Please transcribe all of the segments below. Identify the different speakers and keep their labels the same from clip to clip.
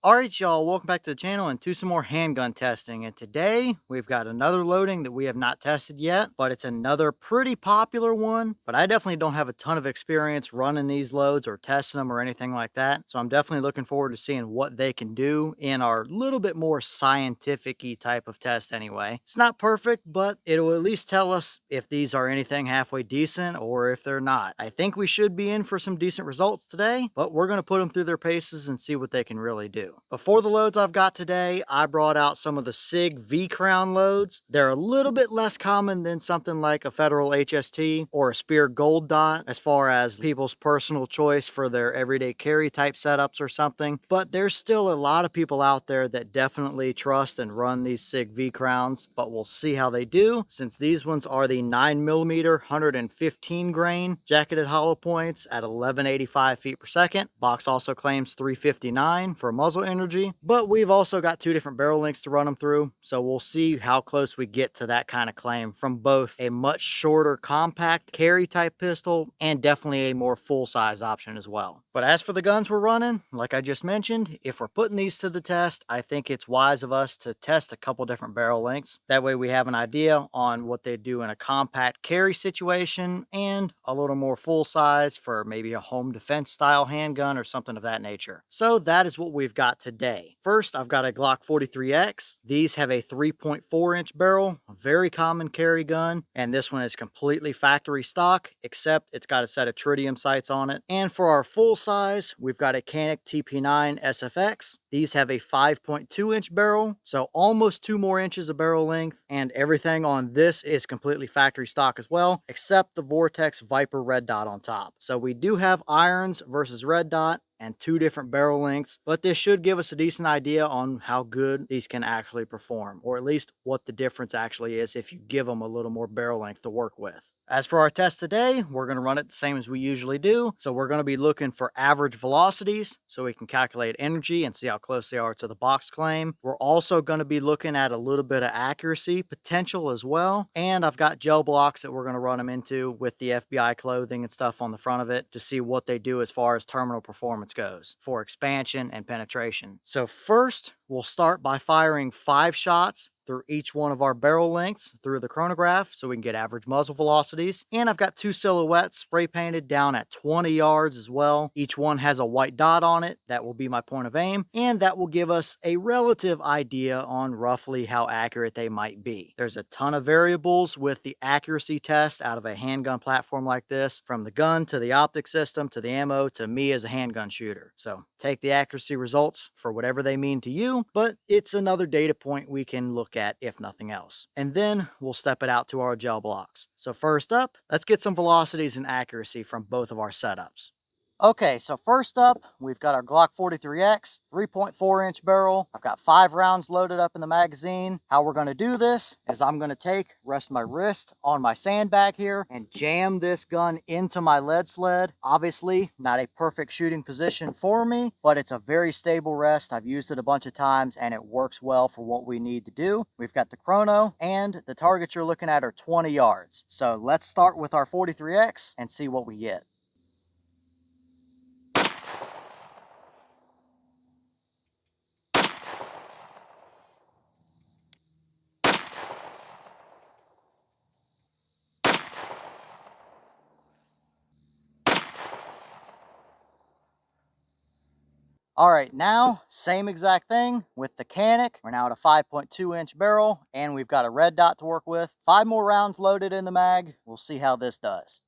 Speaker 1: Alright y'all, welcome back to the channel and to some more handgun testing. And today we've got another loading that we have not tested yet, but it's another pretty popular one. But I definitely don't have a ton of experience running these loads or testing them or anything like that. So I'm definitely looking forward to seeing what they can do in our little bit more scientific-y type of test anyway. It's not perfect, but it'll at least tell us if these are anything halfway decent or if they're not. I think we should be in for some decent results today, but we're going to put them through their paces and see what they can really do. Before the loads I've got today, I brought out some of the SIG V-Crown loads. They're a little bit less common than something like a Federal HST or a Spear Gold Dot as far as people's personal choice for their everyday carry type setups or something. But there's still a lot of people out there that definitely trust and run these SIG V-Crowns, but we'll see how they do since these ones are the 9mm 115 grain jacketed hollow points at 1185 feet per second. Box also claims 359 for muzzle energy, but we've also got two different barrel lengths to run them through, so we'll see how close we get to that kind of claim from both a much shorter compact carry type pistol and definitely a more full-size option as well. But as for the guns we're running, like I just mentioned, if we're putting these to the test, I think it's wise of us to test a couple different barrel lengths. That way we have an idea on what they do in a compact carry situation and a little more full size for maybe a home defense style handgun or something of that nature. So that is what we've got today. First, I've got a Glock 43X. These have a 3.4 inch barrel, a very common carry gun, and this one is completely factory stock, except it's got a set of tritium sights on it. And for our full size, we've got a Canik TP9 SFX. These have a 5.2 inch barrel, so almost 2 more inches of barrel length, and everything on this is completely factory stock as well, except the Vortex Viper red dot on top. So we do have irons versus red dot and 2 different barrel lengths, but this should give us a decent idea on how good these can actually perform, or at least what the difference actually is if you give them a little more barrel length to work with. As for our test today, we're going to run it the same as we usually do. So we're going to be looking for average velocities so we can calculate energy and see how close they are to the box claim. We're also going to be looking at a little bit of accuracy potential as well. And I've got gel blocks that we're going to run them into with the FBI clothing and stuff on the front of it to see what they do as far as terminal performance goes for expansion and penetration. So first, we'll start by firing 5 shots through each one of our barrel lengths through the chronograph so we can get average muzzle velocities. And I've got 2 silhouettes spray painted down at 20 yards as well. Each one has a white dot on it. That will be my point of aim, and that will give us a relative idea on roughly how accurate they might be. There's a ton of variables with the accuracy test out of a handgun platform like this, from the gun to the optic system to the ammo to me as a handgun shooter. So take the accuracy results for whatever they mean to you, but it's another data point we can look at if nothing else. And then we'll step it out to our gel blocks. So first up, let's get some velocities and accuracy from both of our setups. Okay, so first up, we've got our Glock 43X, 3.4 inch barrel. I've got 5 rounds loaded up in the magazine. How we're gonna do this is I'm gonna rest my wrist on my sandbag here and jam this gun into my lead sled. Obviously, not a perfect shooting position for me, but it's a very stable rest. I've used it a bunch of times and it works well for what we need to do. We've got the chrono and the targets you're looking at are 20 yards. So let's start with our 43X and see what we get. All right, now, same exact thing with the Canik. We're now at a 5.2 inch barrel and we've got a red dot to work with. 5 more rounds loaded in the mag. We'll see how this does.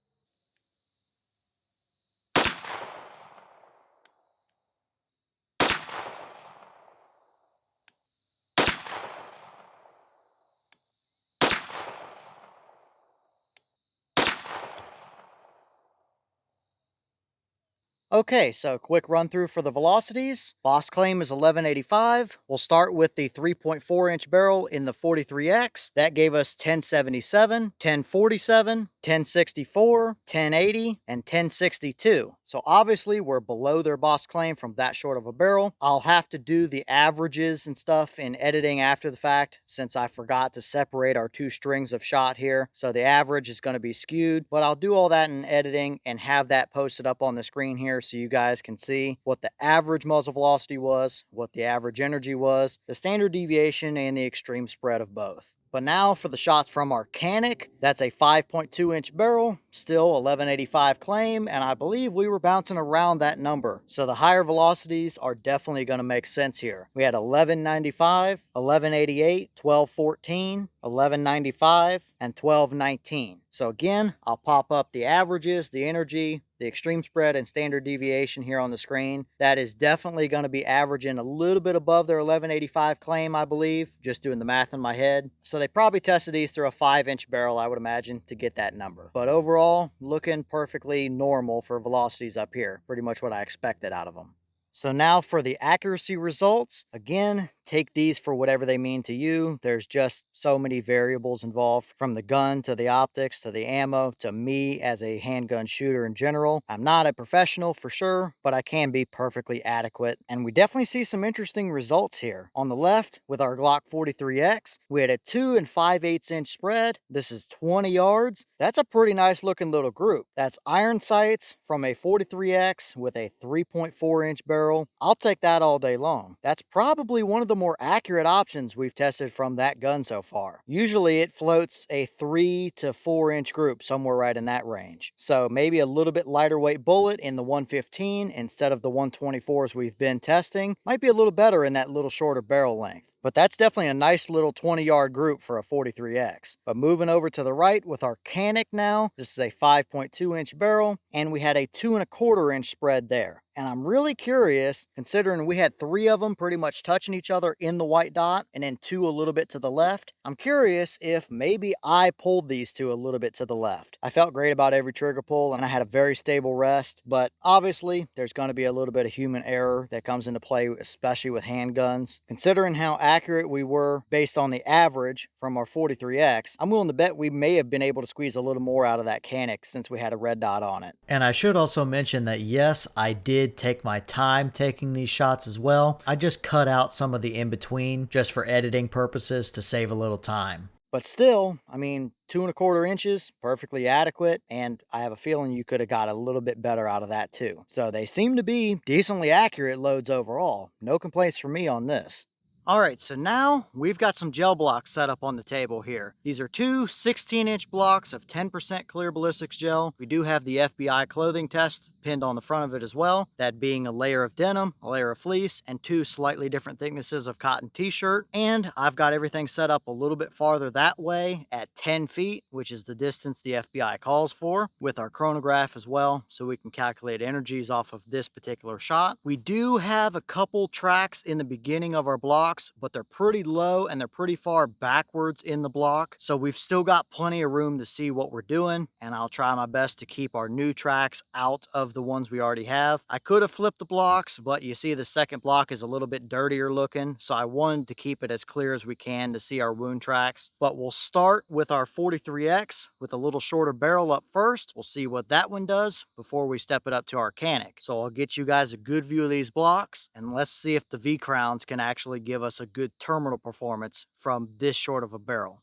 Speaker 1: Okay, so quick run through for the velocities. Boss claim is 1185. We'll start with the 3.4 inch barrel in the 43X. That gave us 1077, 1047, 1064, 1080, and 1062. So obviously we're below their boss claim from that short of a barrel. I'll have to do the averages and stuff in editing after the fact, since I forgot to separate our two strings of shot here. So the average is going to be skewed, but I'll do all that in editing and have that posted up on the screen here so you guys can see what the average muzzle velocity was, what the average energy was, the standard deviation, and the extreme spread of both. But now for the shots from our Canik. That's a 5.2 inch barrel, still 1185 claim, and I believe we were bouncing around that number. So the higher velocities are definitely going to make sense here. We had 1195, 1188, 1214, 1195, and 1219. So again, I'll pop up the averages, the energy, the extreme spread, and standard deviation here on the screen. That is definitely going to be averaging a little bit above their 1185 claim, I believe, just doing the math in my head. So they probably tested these through a 5-inch barrel, I would imagine, to get that number. But overall, looking perfectly normal for velocities up here. Pretty much what I expected out of them. So now for the accuracy results. Again, take these for whatever they mean to you. There's just so many variables involved, from the gun to the optics to the ammo to me as a handgun shooter in general. I'm not a professional for sure, but I can be perfectly adequate. And we definitely see some interesting results here. On the left, with our Glock 43X, we had a 2 5/8 inch spread. This is 20 yards. That's a pretty nice looking little group. That's iron sights from a 43X with a 3.4 inch barrel. I'll take that all day long. That's probably one of the more accurate options we've tested from that gun so far. Usually it floats a 3 to 4 inch group, somewhere right in that range. So maybe a little bit lighter weight bullet in the 115 instead of the 124s we've been testing might be a little better in that little shorter barrel length. But that's definitely a nice little 20-yard group for a 43X. But moving over to the right with our Canik now, this is a 5.2 inch barrel, and we had a 2 1/4 inch spread there. And I'm really curious, considering we had 3 of them pretty much touching each other in the white dot, and then 2 a little bit to the left. I'm curious if maybe I pulled these 2 a little bit to the left. I felt great about every trigger pull, and I had a very stable rest, but obviously there's going to be a little bit of human error that comes into play, especially with handguns. Considering how accurate we were based on the average from our 43X, I'm willing to bet we may have been able to squeeze a little more out of that Canik since we had a red dot on it.
Speaker 2: And I should also mention that yes, I did take my time taking these shots as well. I just cut out some of the in-between just for editing purposes to save a little time.
Speaker 1: But still, I mean, 2 1/4 inches, perfectly adequate, and I have a feeling you could have got a little bit better out of that too. So they seem to be decently accurate loads overall. No complaints from me on this. Alright, so now we've got some gel blocks set up on the table here. These are two 16-inch blocks of 10% clear ballistics gel. We do have the FBI clothing test pinned on the front of it as well, that being a layer of denim, a layer of fleece, and 2 slightly different thicknesses of cotton t-shirt. And I've got everything set up a little bit farther that way at 10 feet, which is the distance the FBI calls for, with our chronograph as well, so we can calculate energies off of this particular shot. We do have a couple tracks in the beginning of our blocks, but they're pretty low and they're pretty far backwards in the block, so we've still got plenty of room to see what we're doing, and I'll try my best to keep our new tracks out of the ones we already have. I could have flipped the blocks, but you see the second block is a little bit dirtier looking, so I wanted to keep it as clear as we can to see our wound tracks. But we'll start with our 43X with a little shorter barrel up first. We'll see what that one does before we step it up to our Canik. So I'll get you guys a good view of these blocks, and let's see if the V-crowns can actually give us a good terminal performance from this short of a barrel.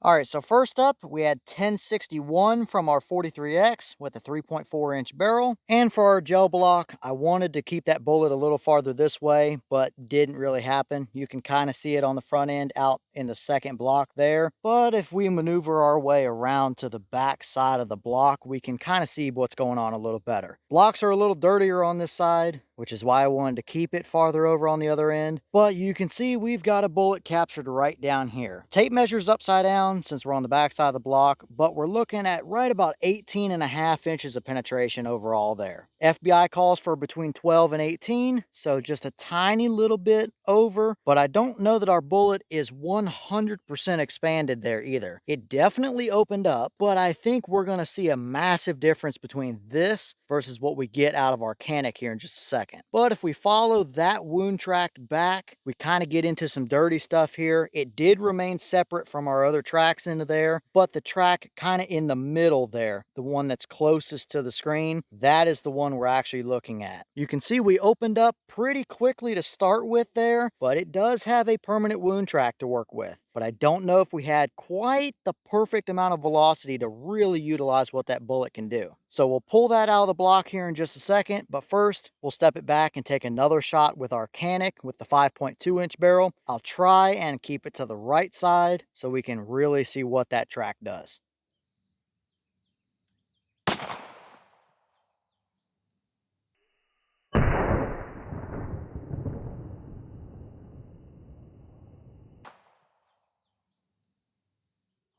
Speaker 1: All right, so first up, we had 1061 from our 43X with a 3.4 inch barrel. And for our gel block, I wanted to keep that bullet a little farther this way, but didn't really happen. You can kind of see it on the front end out in the second block there. But if we maneuver our way around to the back side of the block, we can kind of see what's going on a little better. Blocks are a little dirtier on this side, which is why I wanted to keep it farther over on the other end. But you can see we've got a bullet captured right down here. Tape measures upside down since we're on the back side of the block, but we're looking at right about 18.5 inches of penetration overall there. FBI calls for between 12 and 18, so just a tiny little bit over, but I don't know that our bullet is 100% expanded there either. It definitely opened up, but I think we're going to see a massive difference between this versus what we get out of our Canik here in just a second. But if we follow that wound track back, we kind of get into some dirty stuff here. It did remain separate from our other tracks into there, but the track kind of in the middle there, the one that's closest to the screen, that is the one we're actually looking at. You can see we opened up pretty quickly to start with there, but it does have a permanent wound track to work with. But I don't know if we had quite the perfect amount of velocity to really utilize what that bullet can do. So we'll pull that out of the block here in just a second, but first we'll step it back and take another shot with our Canik with the 5.2-inch barrel. I'll try and keep it to the right side so we can really see what that track does.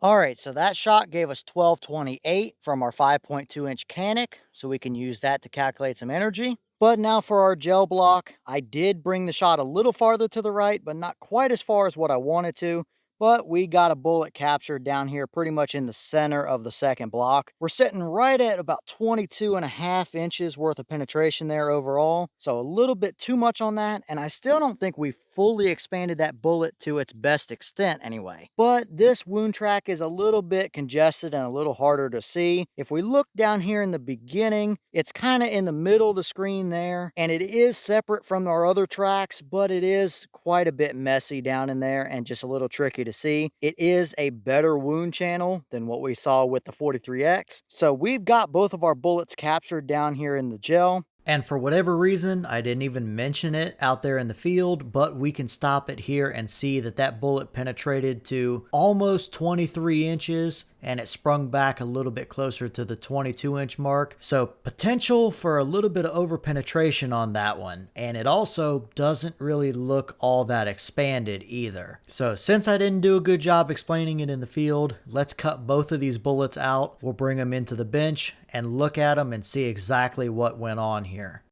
Speaker 1: All right, so that shot gave us 1228 from our 5.2-inch Canik, so we can use that to calculate some energy. But now for our gel block, I did bring the shot a little farther to the right, but not quite as far as what I wanted to. But we got a bullet captured down here pretty much in the center of the second block. We're sitting right at about 22.5 inches worth of penetration there overall. So a little bit too much on that, and I still don't think we fully expanded that bullet to its best extent anyway. But this wound track is a little bit congested and a little harder to see. If we look down here in the beginning, it's kind of in the middle of the screen there, and it is separate from our other tracks, but it is quite a bit messy down in there and just a little tricky to see. It is a better wound channel than what we saw with the 43X. So we've got both of our bullets captured down here in the gel.
Speaker 2: And for whatever reason, I didn't even mention it out there in the field, but we can stop it here and see that that bullet penetrated to almost 23 inches and it sprung back a little bit closer to the 22-inch mark. So potential for a little bit of over penetration on that one. And it also doesn't really look all that expanded either. So since I didn't do a good job explaining it in the field, let's cut both of these bullets out. We'll bring them into the bench and look at them and see exactly what went on here.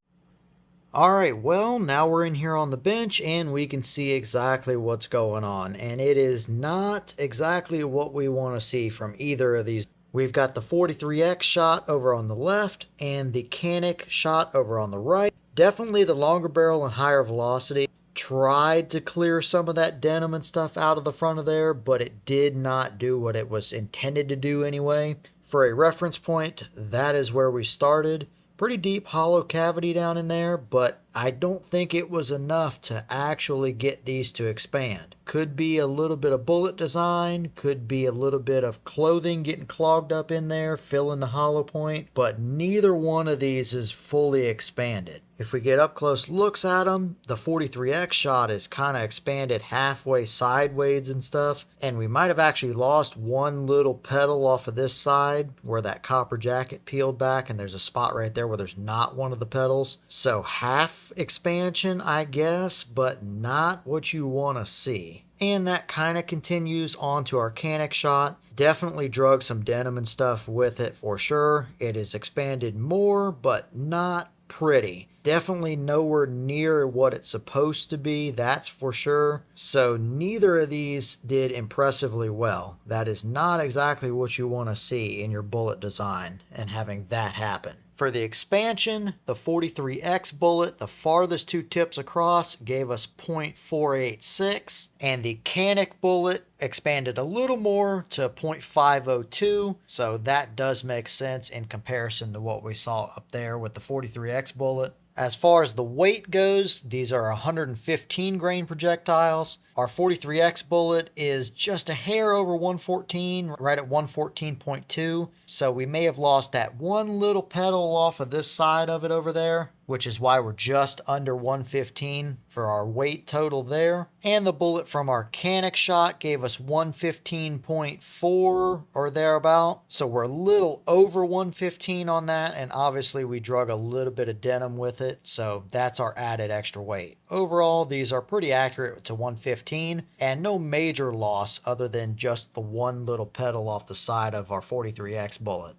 Speaker 2: Alright, well, now we're in here on the bench and we can see exactly what's going on. And it is not exactly what we want to see from either of these. We've got the 43X shot over on the left and the Canik shot over on the right. Definitely the longer barrel and higher velocity. Tried to clear some of that denim and stuff out of the front of there, but it did not do what it was intended to do anyway. For a reference point, that is where we started. Pretty deep hollow cavity down in there, but I don't think it was enough to actually get these to expand. Could be a little bit of bullet design, could be a little bit of clothing getting clogged up in there, filling the hollow point, but neither one of these is fully expanded. If we get up close looks at them, the 43X shot is kind of expanded halfway sideways and stuff, and we might have actually lost one little petal off of this side where that copper jacket peeled back, and there's a spot right there where there's not one of the petals. So half expansion, I guess, but not what you want to see. And that kind of continues on to our Canik shot. Definitely drug some denim and stuff with it for sure. It is expanded more, but not pretty. Definitely nowhere near what it's supposed to be, that's for sure. So neither of these did impressively well. That is not exactly what you want to see in your bullet design and having that happen. For the expansion, the 43X bullet, the farthest two tips across, gave us 0.486, and the Canik bullet expanded a little more to 0.502, so that does make sense in comparison to what we saw up there with the 43X bullet. As far as the weight goes, these are 115 grain projectiles. Our 43X bullet is just a hair over 114, right at 114.2. So we may have lost that one little pedal off of this side of it over there, which is why we're just under 115 for our weight total there. And the bullet from our Canik shot gave us 115.4 or thereabout. So we're a little over 115 on that, and obviously we drug a little bit of denim with it, so that's our added extra weight. Overall, these are pretty accurate to 115, and no major loss other than just the one little pedal off the side of our 43X bullet.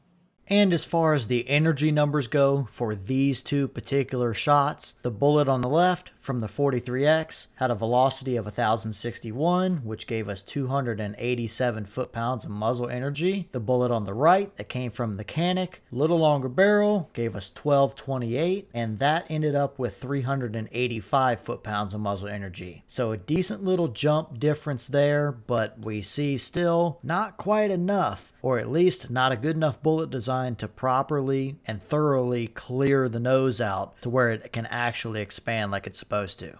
Speaker 2: And as far as the energy numbers go for these two particular shots, the bullet on the left from the 43X had a velocity of 1061, which gave us 287 foot-pounds of muzzle energy. The bullet on the right that came from the Canik, little longer barrel, gave us 1228, and that ended up with 385 foot-pounds of muzzle energy. So a decent little jump difference there, but we see still not quite enough, or at least not a good enough bullet design to properly and thoroughly clear the nose out to where it can actually expand like it's supposed to.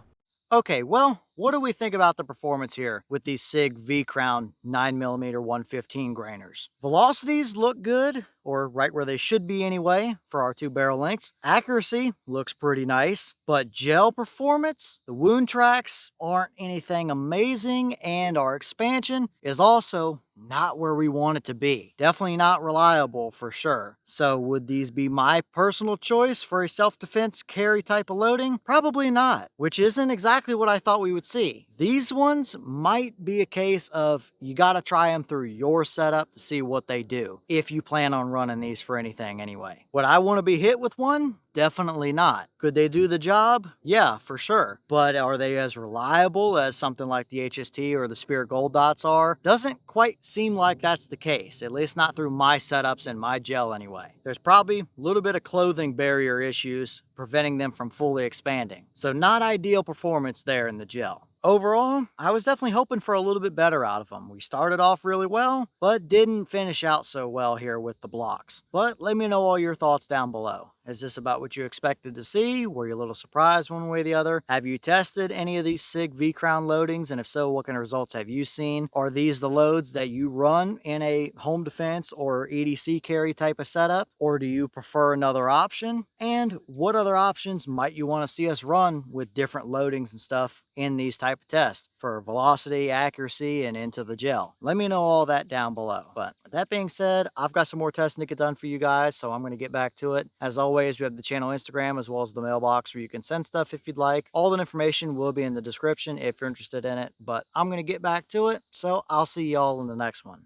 Speaker 1: Okay, well, what do we think about the performance here with these SIG V-Crown 9mm 115 grainers? Velocities look good, or right where they should be anyway, for our two barrel lengths. Accuracy looks pretty nice, but gel performance, the wound tracks aren't anything amazing, and our expansion is also not where we want it to be. Definitely not reliable for sure. So would these be my personal choice for a self-defense carry type of loading? Probably not, which isn't exactly what I thought we would see. These ones might be a case of you gotta try them through your setup to see what they do, if you plan on running these for anything anyway. Would I want to be hit with one? Definitely not. Could they do the job? Yeah, for sure. But are they as reliable as something like the HST or the Spirit Gold Dots are? Doesn't quite seem like that's the case, at least not through my setups and my gel anyway. There's probably a little bit of clothing barrier issues preventing them from fully expanding. So not ideal performance there in the gel. Overall, I was definitely hoping for a little bit better out of them. We started off really well, but didn't finish out so well here with the blocks. But let me know all your thoughts down below. Is this about what you expected to see? Were you a little surprised one way or the other? Have you tested any of these SIG V-Crown loadings? And if so, what kind of results have you seen? Are these the loads that you run in a home defense or EDC carry type of setup? Or do you prefer another option? And what other options might you want to see us run with different loadings and stuff in these type of tests for velocity, accuracy, and into the gel? Let me know all that down below. But with that being said, I've got some more testing to get done for you guys, so I'm going to get back to it. As always, we have the channel Instagram as well as the mailbox where you can send stuff if you'd like. All the information will be in the description if you're interested in it, but I'm going to get back to it, so I'll see y'all in the next one.